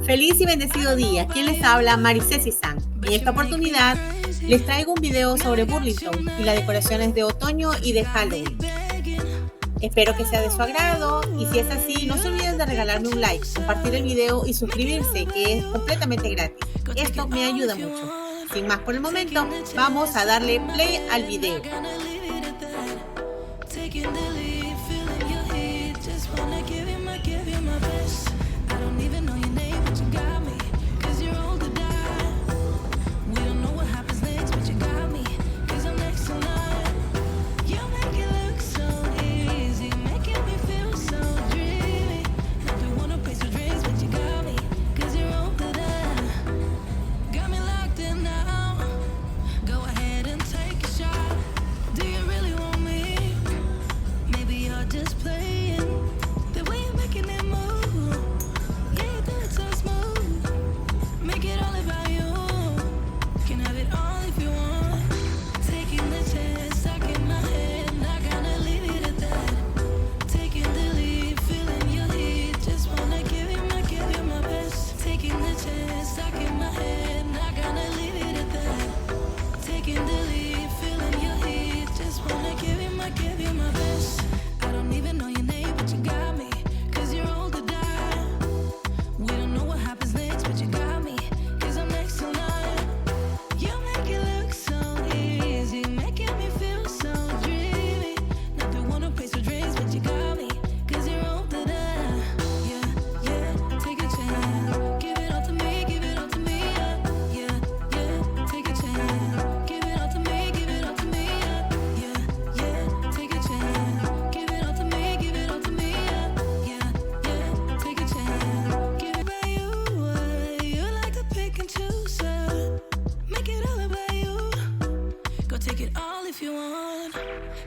Feliz y bendecido día. ¿Quién les habla? Maricesi-san. En esta oportunidad les traigo un video sobre Burlington y las decoraciones de otoño y de Halloween. Espero que sea de su agrado y si es así, no se olviden de regalarme un like, compartir el video y suscribirse, que es completamente gratis. Esto me ayuda mucho. Sin más por el momento, vamos a darle play al video.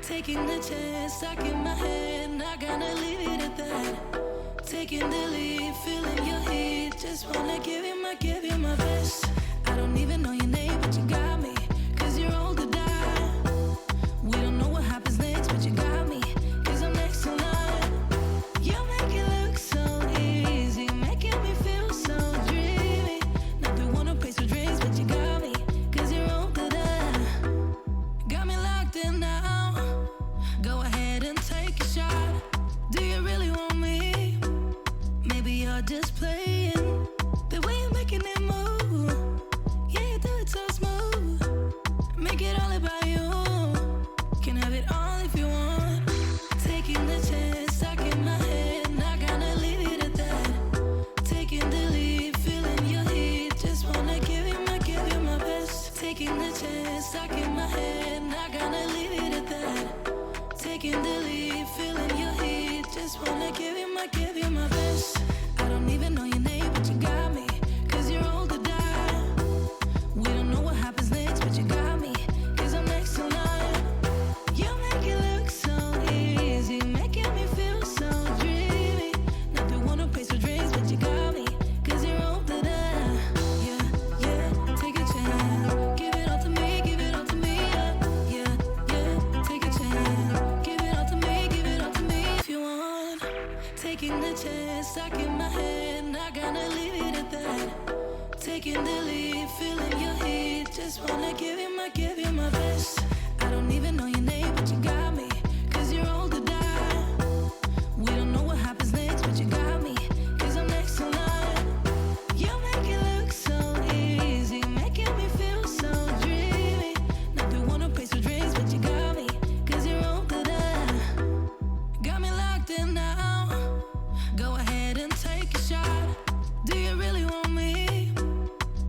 Taking the chance, stuck in my head, not gonna leave it at that. Taking the lead, feeling your heat, just wanna give you my best. I don't even know your name, but you got me, 'cause you're old to die. We don't know what happens next, but you got me, 'cause I'm next in line. You make it look so easy, making me feel so dreamy. Not the one who pays for drinks, but you got me, 'cause you're old to die. Got me locked in now. Go ahead and take a shot. Do you really want me? Maybe you're just playing. The way you're making it move, yeah, you do it so smooth. Make it all about you. Can have it all if you want. Taking the chance, stuck in my head, not gonna leave it at that. Taking the lead, feeling your heat, just wanna give you my best. Taking the chance, stuck in my head, not gonna leave it at that. Taking the lead, feeling your heat, just wanna give you my best. I don't even know your name, but you got me, 'cause you're old to die. We don't know what happens next, but you got me, 'cause I'm next in line. You make it look so easy, making me feel so dreamy. Not the one who pays for drinks, but you got me, 'cause you're old to die. Yeah, yeah, take a chance, give it all to me, give it all to me. Yeah, yeah, take a chance, give it all to me, give it all to me if you want. Taking the chance, stuck in my head, not gonna leave it at that. Taking the lead, feeling your heat, just wanna give you my best. I don't even know your name, but you got me, 'cause you're old to die. We don't know what happens next, but you got me, 'cause I'm next in line. You make it look so easy, making me feel so dreamy. Not the one who pays for drinks, but you got me, 'cause you're old to die. Got me locked in now. Go ahead and take a shot. Do you really want me?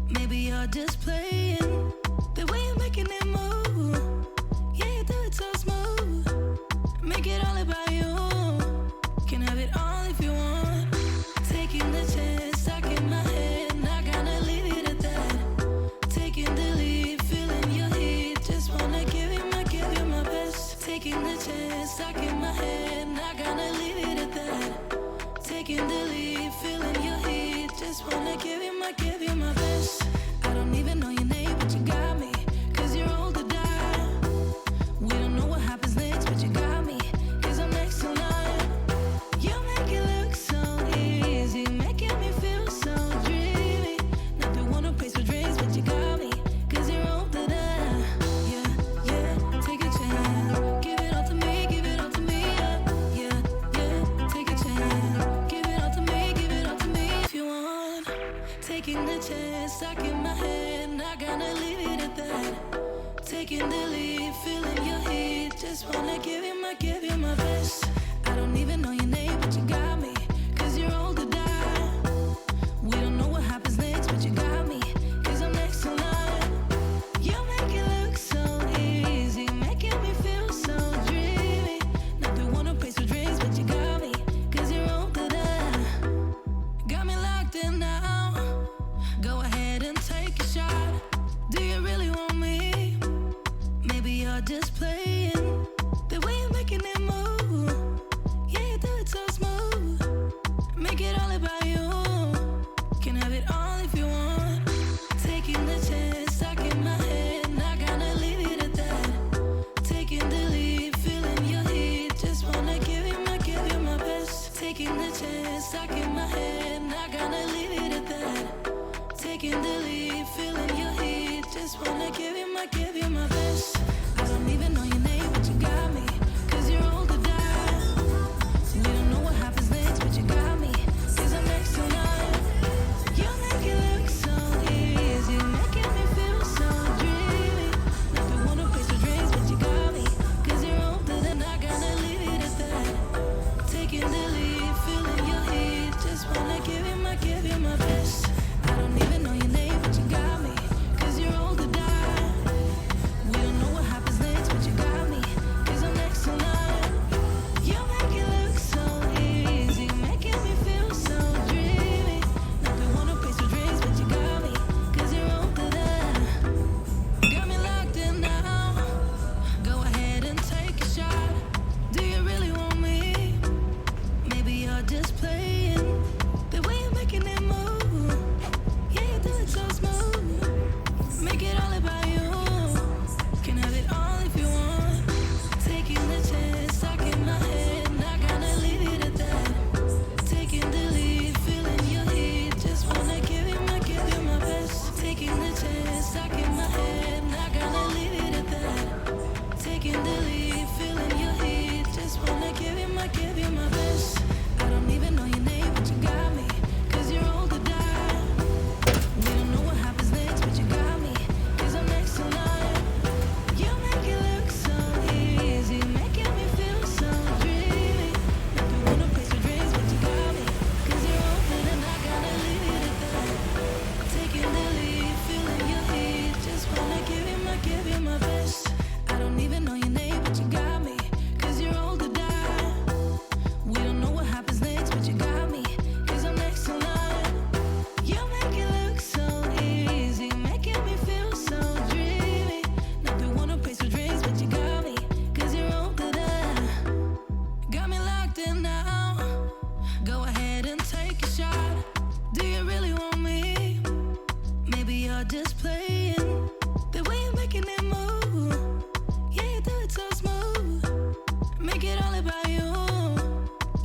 Maybe you're just playing. The way you're making it move, yeah, you do it so smooth. Make it all about you. Can have it all if you want. Taking the chance, stuck in my head, not gonna leave it at that. Taking the lead, feeling your heat, just wanna give you my best. Taking the chance, stuck in my head, not gonna leave it at that. Taking the lead, feeling your heat, just wanna give you my best. I don't even know your name, but you got me, 'cause you're old to die. We don't know what happens next, but you got me, 'cause I'm next in line. You make it look so easy, making me feel so dreamy. Taking the chance, stuck in my head, not gonna leave it at that. Taking the lead, feeling your heat, just wanna give you my best. I don't even know your name, but you got me, 'cause you're old to die. We don't know what happens next, but you got me, 'cause I'm next in line. You make it look so easy, making me feel so dreamy. Not the one who pays for drinks, but you got me, 'cause you're old to die. Got me locked in now. Go ahead and take a shot. Do you really want me? Maybe you're just playing. The way you're making it move, yeah, you do it so smooth. Make it all about you. Can have it all if you want. Taking the chance, stuck in my head, not gonna leave it at that. Taking the lead, feeling your heat, just wanna give you my best. Taking the chance, stuck in my head, not gonna leave it at that. Taking the lead, feeling your heat, just wanna give you my best. I don't even know your name, but you got me, 'cause you're old to die. We don't know what happens next, but you got me, 'cause I'm next in line. You make it look so easy, making me feel so dreamy. Not the one who pays for drinks, but you got me, 'cause you're older than I gotta leave it at that. Taking the lead, feeling your heat, just wanna give you my best. I don't even know your name, but you got me, 'cause you're old to die. We don't know what happens next, but you got me, 'cause I'm next in line. You make it look so easy, making me feel so dreamy. Not the one who pays for drinks, but you got me, 'cause you're older than. Got me locked in now. Go ahead and take a shot. Do you really want me? Maybe you're just playing. The way you're making it move, yeah, you do it so smooth. Make it all about you. Can have it all if you want. Taking the chance, stuck in my head, not gonna leave it at that. Taking the lead, feeling your heat, just wanna give you my best. Taking the chance, stuck in my head, not gonna leave it at that. Taking the lead, feeling your heat, just wanna give you my best. I don't even know your name, but you got me, 'cause you're old to die. We don't know what happens next, but you got me, 'cause I'm next in line. You make it look so easy, making me feel so dreamy. Not the one who pays for drinks, but you got me, 'cause you're older than I gotta leave it at that. Taking the lead, feeling your heat, just wanna give you my best. I don't even know your name, but you got me, 'cause you're old to die. We don't know what happens next, but you got me, 'cause I'm next in line. You make it look so easy, making me feel so dreamy. Not the one who pays for drinks, but you got me, 'cause you're older than. Got me locked in now. Go ahead and take a shot. Do you really want me? Maybe you're just playing. The way you're making it move, yeah, you do it so smooth. Make it all about you.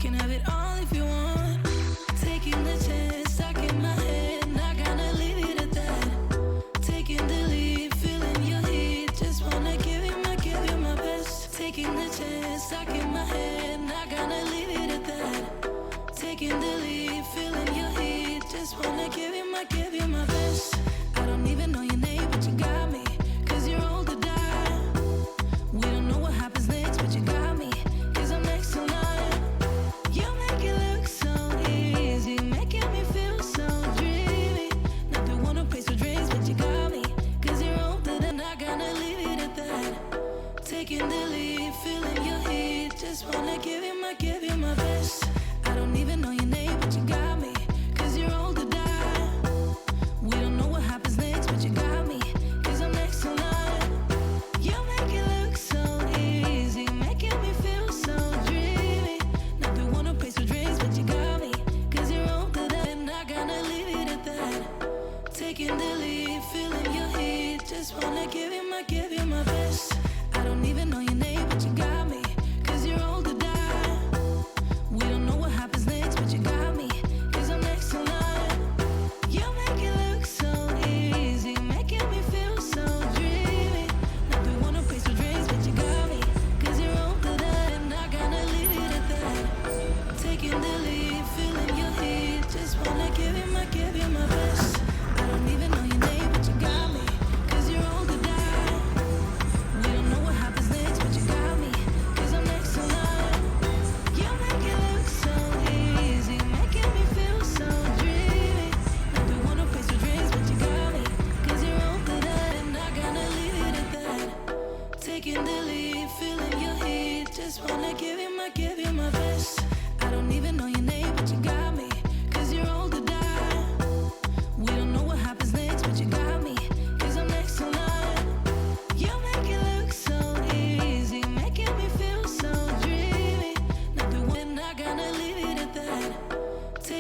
Can have it all if you want. Taking the chance, stuck in my head, not gonna leave it at that. Taking the lead, feeling your heat, just wanna give you my best. Taking the chance, stuck in my head, not gonna leave it at that. Taking the lead, feeling your heat, just wanna give you my best. I don't even know your name, but you got me, 'cause you're old to die. We don't know what happens next, but you got me, 'cause I'm next in line. You make it look so easy, making me feel so dreamy. Not the one who pays for drinks, but you got me, 'cause you're older than I gotta leave it at that. Taking the lead, feeling your heat, just wanna give you my best. I don't even know your name, but you got me, 'cause you're old to die. We don't know what happens next, but you got me, 'cause I'm next in line. You make it look so easy, making me feel so dreamy. Not the one who pays for drinks, but you got me, 'cause you're older than I gotta leave it at that. Taking the lead, feeling your heat, just wanna give you my best. I don't even know your name,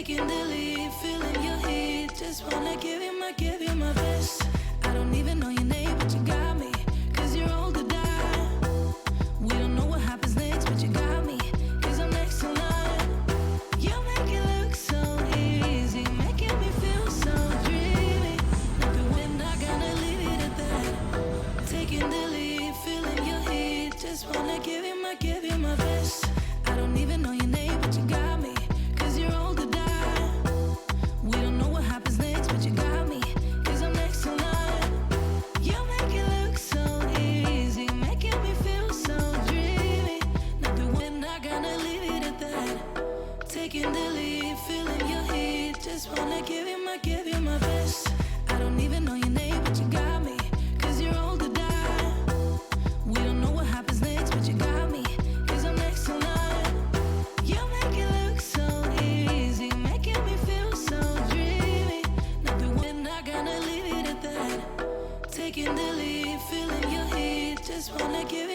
taking the lead, feeling your heat. Just wanna give you my best. I don't even know your name, but you got me, 'cause you're old to die. We don't know what happens next, but you got me, 'cause I'm next in line. You make it look so easy, making me feel so dreamy. Nothing, we're not gonna leave it at that. Taking the lead, feeling your heat. Just wanna give you my best. I don't even know your name, but you got me, 'cause you're old to die. We don't know what happens next, but you got me, 'cause I'm next in line. You make it look so easy, making me feel so dreamy. Nothing, we're not gonna leave it at that. Taking the lead, feeling your heat. Just wanna give you my best. I don't even know your name, but you got me, 'cause you're old to die. We don't know what happens next, but you got me, 'cause I'm next in line. You make it look so easy, making me feel so dreamy. Nothing, we're not gonna leave it at that. Taking the lead, feeling your heat. Just wanna give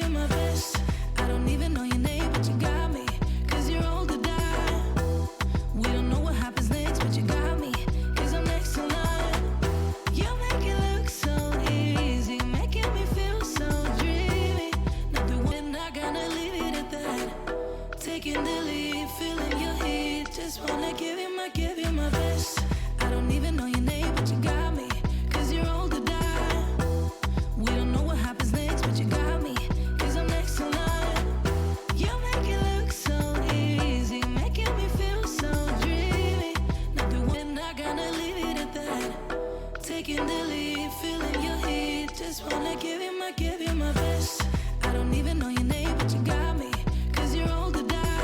you my best. I don't even know your name, but you got me, 'cause you're old to die. We don't know what happens next, but you got me, 'cause I'm next in line. You make it look so easy, making me feel so dreamy. Nothing, we're not gonna leave it at that. Taking the lead, feeling your heat. Just wanna give you my best. I don't even know your name, but you got me, 'cause you're old to die. We don't know what happens next, but you got me, 'cause I'm next in line. You make it look so easy, making me feel so dreamy. Nothing, we're not gonna leave it at that. Taking the lead, feeling your heat. Just wanna give you my best. I don't even know your name, but you got me, 'cause you're old to die.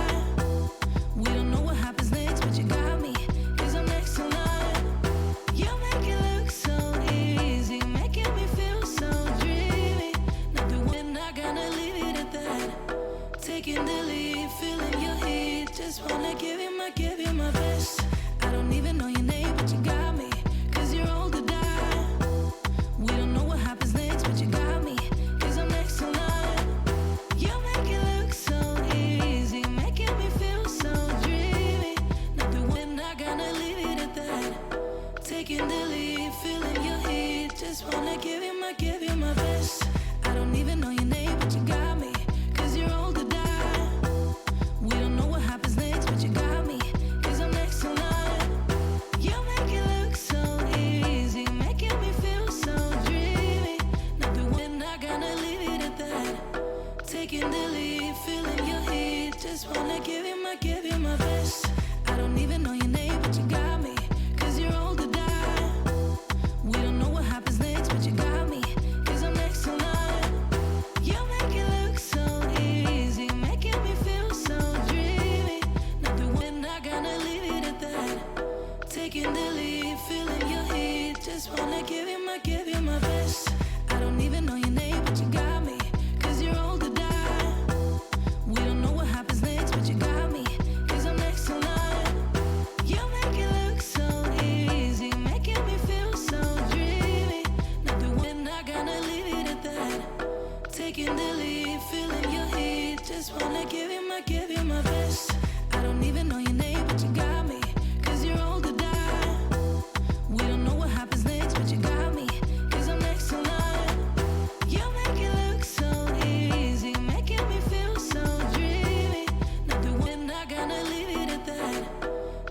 We don't know what happens next, but you got me, 'cause I'm next in line. You make it look so easy, making me feel so dreamy. Nothing, we're not gonna leave it at that. Taking the lead, feeling your heat. Just wanna give you my best. I don't even know your name, but you got me, 'cause you're old to die. We don't know what happens next, but you got me, 'cause I'm next in line. You make it look so easy, making me feel so dreamy. Nothing, we're not gonna leave it at that. Taking the lead, feeling your heat. Just wanna give you my best. I don't even know your name, but you got me, 'cause you're old to die. We don't know what happens next, but you got me, 'cause I'm next in line. You make it look so easy, making me feel so dreamy. Nothing, we're not gonna leave it at that. Taking the lead, feeling your heat. Just wanna give you my best. I don't even know your name, but you got me, 'cause you're old to die. We don't know what happens next, but you got me, 'cause I'm next in line. You make it look so easy, making me feel so dreamy. Nothing, we're not gonna leave it at that. Taking the lead, feeling your heat. Just wanna give you my best. I don't even know your name, but you got me, 'cause you're old to die. We don't know what happens next, but you got me, 'cause I'm next in line. You make it look so easy, making me feel so dreamy. Nothing, we're not gonna leave it at that. Taking the lead, feeling your heat. Just wanna give you my best. I don't even know your name, but you got me, 'cause you're old to die. We don't know what happens next, but you got me, 'cause I'm next in line. You make it look so easy, making me feel so dreamy. Nothing, we're not gonna leave it at that. Taking the lead, feeling your heat. Just wanna give you my best. I don't even know your name, but you got me, 'cause you're old to die. We don't know what happens next, but you got me, 'cause I'm next in line. You make it look so easy, making me feel so dreamy. Nothing, we're not gonna leave it at that.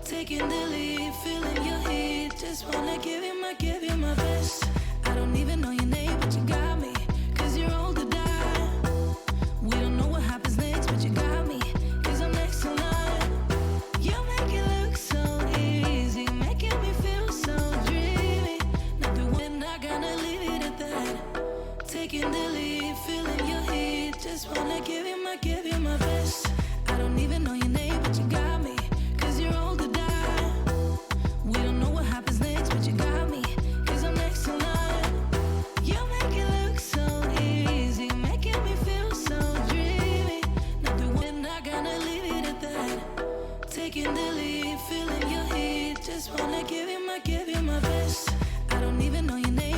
Taking the lead, feeling your heat. Just wanna give you my best. I don't even know your name, but you got me, 'cause you're old to die. We don't know what happens next, but you got me, 'cause I'm next in line. You make it look so easy, making me feel so dreamy. Nothing, we're not gonna leave it at that. Taking the lead, feeling your heat. Just wanna give you my best. I don't even know your name, but you got me, 'cause you're old to die. We don't know what happens next, but you got me, 'cause I'm next in line. You make it look so easy, making me feel so dreamy. Nothing, we're not gonna leave it at that. Taking the lead, feeling your heat. Just wanna give you my best. I don't even know your name.